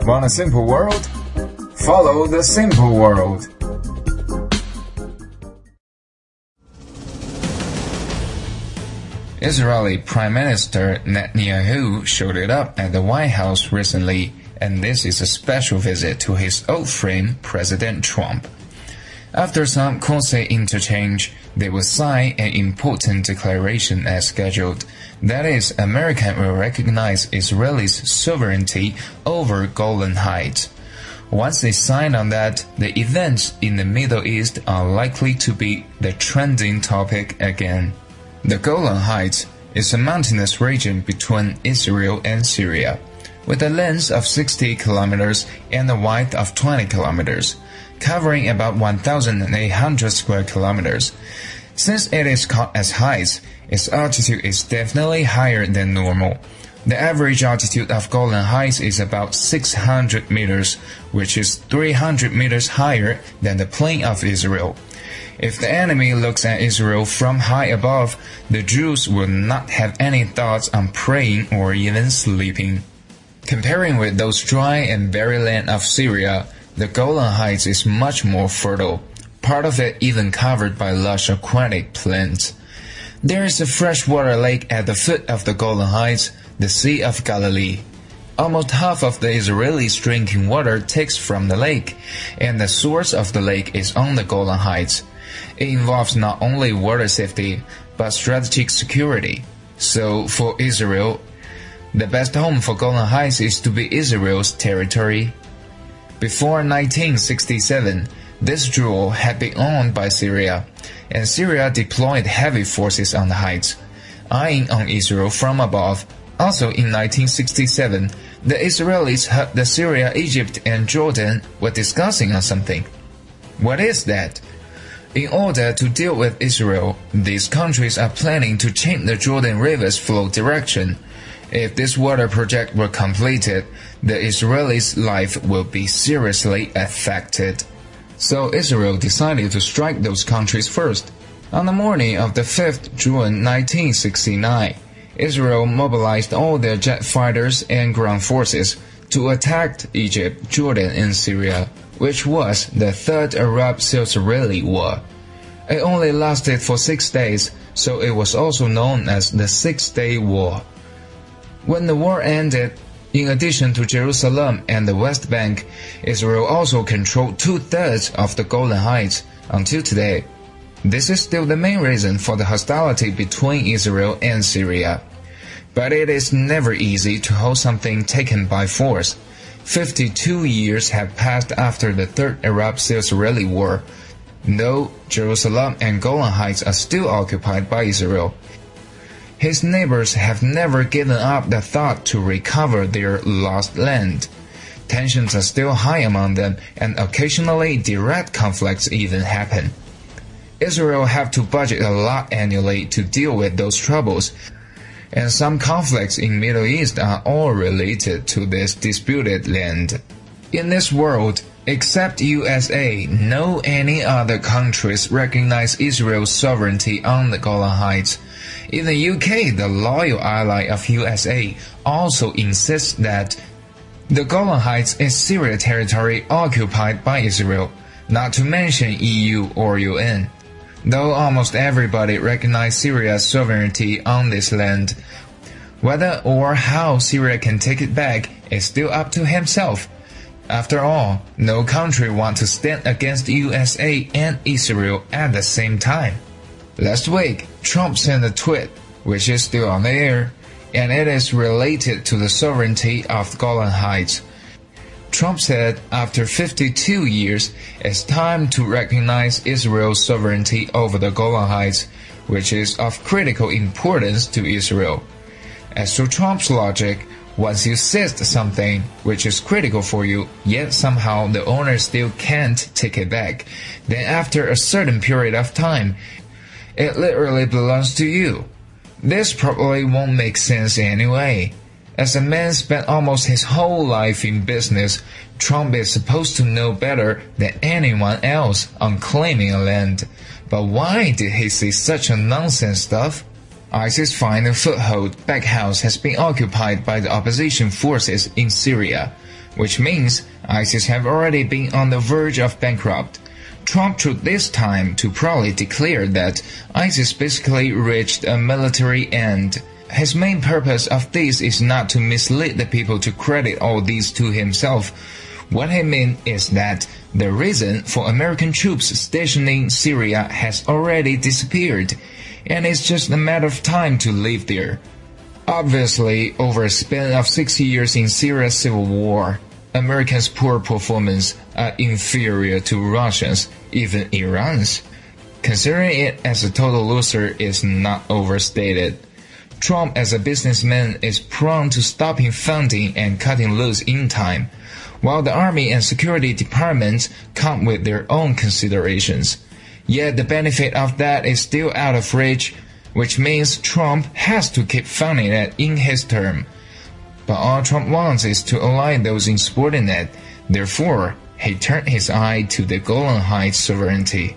Want a simple world? Follow the simple world. Israeli Prime Minister Netanyahu showed it up at the White House recently, and this is a special visit to his old friend President Trump. After some conseil interchange, they will sign an important declaration as scheduled. That is, America will recognize Israel's sovereignty over Golan Heights. Once they sign on that, the events in the Middle East are likely to be the trending topic again. The Golan Heights is a mountainous region between Israel and Syria, with a length of 60 kilometers and a width of 20 kilometers, covering about 1,800 square kilometers. Since it is called as heights, its altitude is definitely higher than normal. The average altitude of Golan Heights is about 600 meters, which is 300 meters higher than the plain of Israel. If the enemy looks at Israel from high above, the Jews will not have any thoughts on praying or even sleeping. Comparing with those dry and barren land of Syria, the Golan Heights is much more fertile, part of it even covered by lush aquatic plants. There is a freshwater lake at the foot of the Golan Heights, the Sea of Galilee. Almost half of the Israelis' drinking water takes from the lake, and the source of the lake is on the Golan Heights. It involves not only water safety, but strategic security. So, for Israel, the best home for Golan Heights is to be Israel's territory. Before 1967, this jewel had been owned by Syria, and Syria deployed heavy forces on the heights, eyeing on Israel from above. Also in 1967, the Israelis heard that Syria, Egypt, and Jordan were discussing on something. What is that? In order to deal with Israel, these countries are planning to change the Jordan River's flow direction. If this water project were completed, the Israelis' life will be seriously affected. So Israel decided to strike those countries first. On the morning of the 5th June 1969, Israel mobilized all their jet fighters and ground forces to attack Egypt, Jordan, and Syria, which was the Third Arab-Israeli War. It only lasted for 6 days, so it was also known as the Six-Day War. When the war ended, in addition to Jerusalem and the West Bank, Israel also controlled 2/3 of the Golan Heights until today. This is still the main reason for the hostility between Israel and Syria. But it is never easy to hold something taken by force. 52 years have passed after the Third Arab-Israeli War, though Jerusalem and Golan Heights are still occupied by Israel. His neighbors have never given up the thought to recover their lost land. Tensions are still high among them, and occasionally direct conflicts even happen. Israel have to budget a lot annually to deal with those troubles, and some conflicts in Middle East are all related to this disputed land. In this world, except USA, no any other countries recognize Israel's sovereignty on the Golan Heights. Even UK, the loyal ally of USA, also insists that the Golan Heights is Syria territory occupied by Israel, not to mention EU or UN. Though almost everybody recognizes Syria's sovereignty on this land, whether or how Syria can take it back is still up to himself. After all, no country wants to stand against USA and Israel at the same time. Last week, Trump sent a tweet, which is still on the air, and it is related to the sovereignty of Golan Heights. Trump said after 52 years, it's time to recognize Israel's sovereignty over the Golan Heights, which is of critical importance to Israel. As to Trump's logic, once you seize something which is critical for you, yet somehow the owner still can't take it back, then after a certain period of time, it literally belongs to you. This probably won't make sense anyway. As a man spent almost his whole life in business, Trump is supposed to know better than anyone else on claiming a land. But why did he say such a nonsense stuff? ISIS' final foothold back house has been occupied by the opposition forces in Syria. which means ISIS have already been on the verge of bankrupt. Trump took this time to proudly declare that ISIS basically reached a military end. His main purpose of this is not to mislead the people to credit all this to himself. What he meant is that the reason for American troops stationed in Syria has already disappeared, and it's just a matter of time to leave there. Obviously, over a span of 6 years in Syria's civil war, Americans' poor performance are inferior to Russia's, even Iran's. Considering it as a total loser is not overstated. Trump as a businessman is prone to stopping funding and cutting loose in time, while the Army and Security Departments come with their own considerations. Yet the benefit of that is still out of reach, which means Trump has to keep funding it in his term. But all Trump wants is to align those insubordinate. Therefore, he turned his eye to the Golan Heights sovereignty.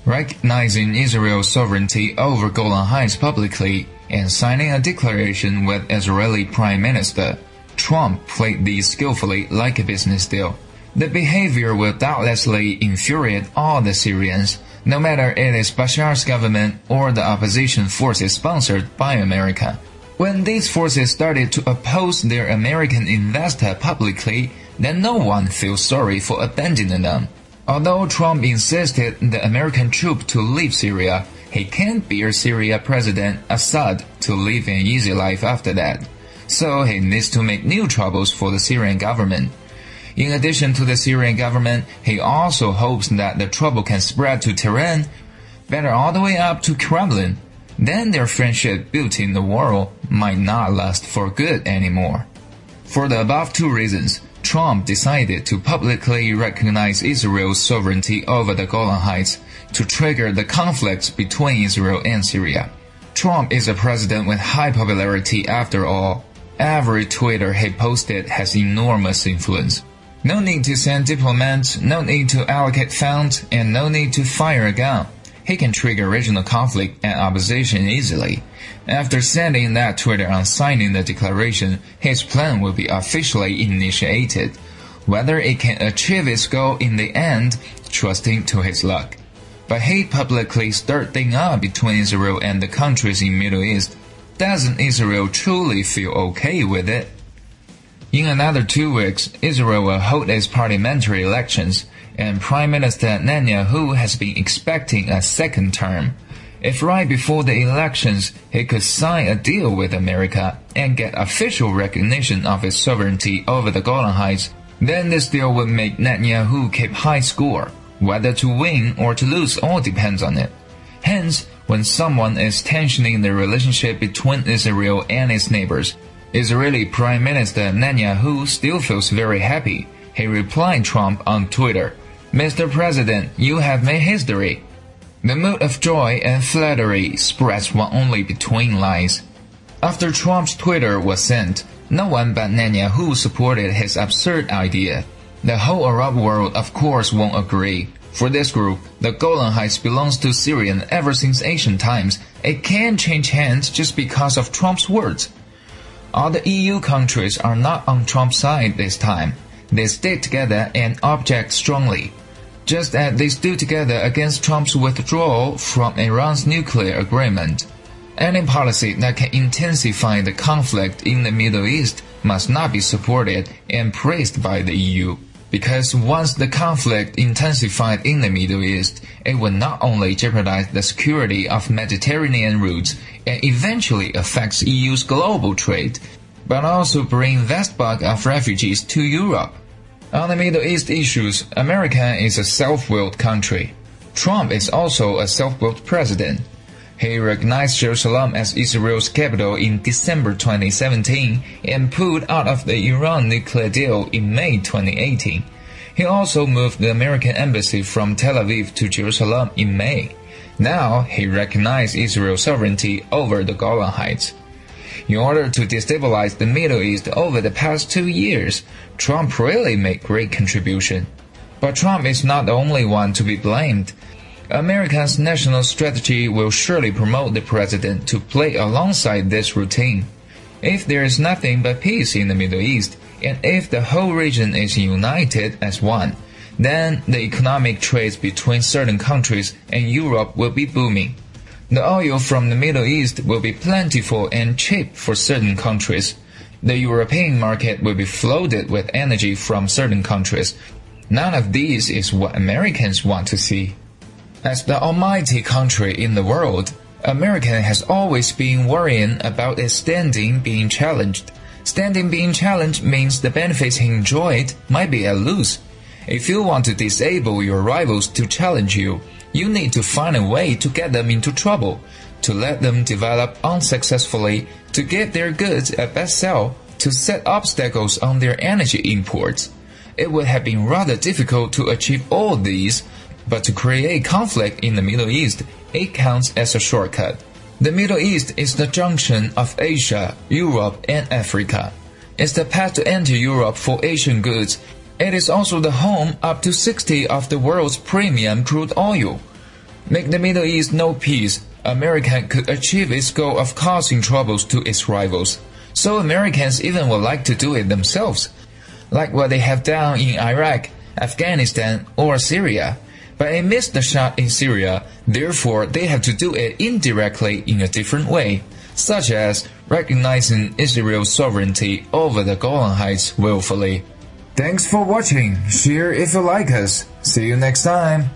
Recognizing Israel's sovereignty over Golan Heights publicly and signing a declaration with Israeli Prime Minister, Trump played this skillfully like a business deal. The behavior will doubtlessly infuriate all the Syrians, no matter it is Bashar's government or the opposition forces sponsored by America. When these forces started to oppose their American investor publicly, then no one feels sorry for abandoning them. Although Trump insisted the American troops to leave Syria, he can't bear Syria President Assad to live an easy life after that. So he needs to make new troubles for the Syrian government. In addition to the Syrian government, he also hopes that the trouble can spread to Tehran, better all the way up to Kremlin. Then their friendship built in the world might not last for good anymore. For the above two reasons, Trump decided to publicly recognize Israel's sovereignty over the Golan Heights to trigger the conflicts between Israel and Syria. Trump is a president with high popularity after all. Every Twitter he posted has enormous influence. No need to send diplomats, no need to allocate funds, and no need to fire a gun. He can trigger regional conflict and opposition easily. After sending that Twitter and signing the declaration, his plan will be officially initiated. Whether it can achieve its goal in the end, trusting to his luck. But he publicly stirred things up between Israel and the countries in Middle East. Doesn't Israel truly feel okay with it? In another 2 weeks, Israel will hold its parliamentary elections, and Prime Minister Netanyahu has been expecting a second term. If right before the elections he could sign a deal with America and get official recognition of his sovereignty over the Golan Heights, then this deal would make Netanyahu keep high score. Whether to win or to lose all depends on it. Hence, when someone is tensioning the relationship between Israel and its neighbors, Israeli Prime Minister Netanyahu still feels very happy. He replied Trump on Twitter, "Mr. President, you have made history." The mood of joy and flattery spreads one only between lines. After Trump's Twitter was sent, no one but Netanyahu supported his absurd idea. The whole Arab world of course won't agree. For this group, the Golan Heights belongs to Syria ever since ancient times. It can't change hands just because of Trump's words. All the EU countries are not on Trump's side this time. They stick together and object strongly, just as they stood together against Trump's withdrawal from Iran's nuclear agreement. Any policy that can intensify the conflict in the Middle East must not be supported and praised by the EU. Because once the conflict intensified in the Middle East, it would not only jeopardize the security of Mediterranean routes and eventually affects EU's global trade, but also bring vast bulk of refugees to Europe. On the Middle East issues, America is a self-willed country. Trump is also a self-willed president. He recognized Jerusalem as Israel's capital in December 2017 and pulled out of the Iran nuclear deal in May 2018. He also moved the American embassy from Tel Aviv to Jerusalem in May. Now he recognized Israel's sovereignty over the Golan Heights. In order to destabilize the Middle East over the past 2 years, Trump really made great contribution. But Trump is not the only one to be blamed. America's national strategy will surely promote the president to play alongside this routine. If there is nothing but peace in the Middle East, and if the whole region is united as one, then the economic trade between certain countries and Europe will be booming. The oil from the Middle East will be plentiful and cheap for certain countries. The European market will be flooded with energy from certain countries. None of these is what Americans want to see. As the almighty country in the world, America has always been worrying about its standing being challenged. Standing being challenged means the benefits he enjoyed might be at loss. If you want to disable your rivals to challenge you, you need to find a way to get them into trouble, to let them develop unsuccessfully, to get their goods a best sell, to set obstacles on their energy imports. It would have been rather difficult to achieve all these, but to create conflict in the Middle East, it counts as a shortcut. The Middle East is the junction of Asia, Europe, and Africa. It's the path to enter Europe for Asian goods. It is also the home up to 60% of the world's premium crude oil. Make the Middle East no peace, America could achieve its goal of causing troubles to its rivals. So Americans even would like to do it themselves, like what they have done in Iraq, Afghanistan, or Syria. But they missed the shot in Syria, therefore they have to do it indirectly in a different way, such as recognizing Israel's sovereignty over the Golan Heights willfully. Thanks for watching. Share if you like us. See you next time.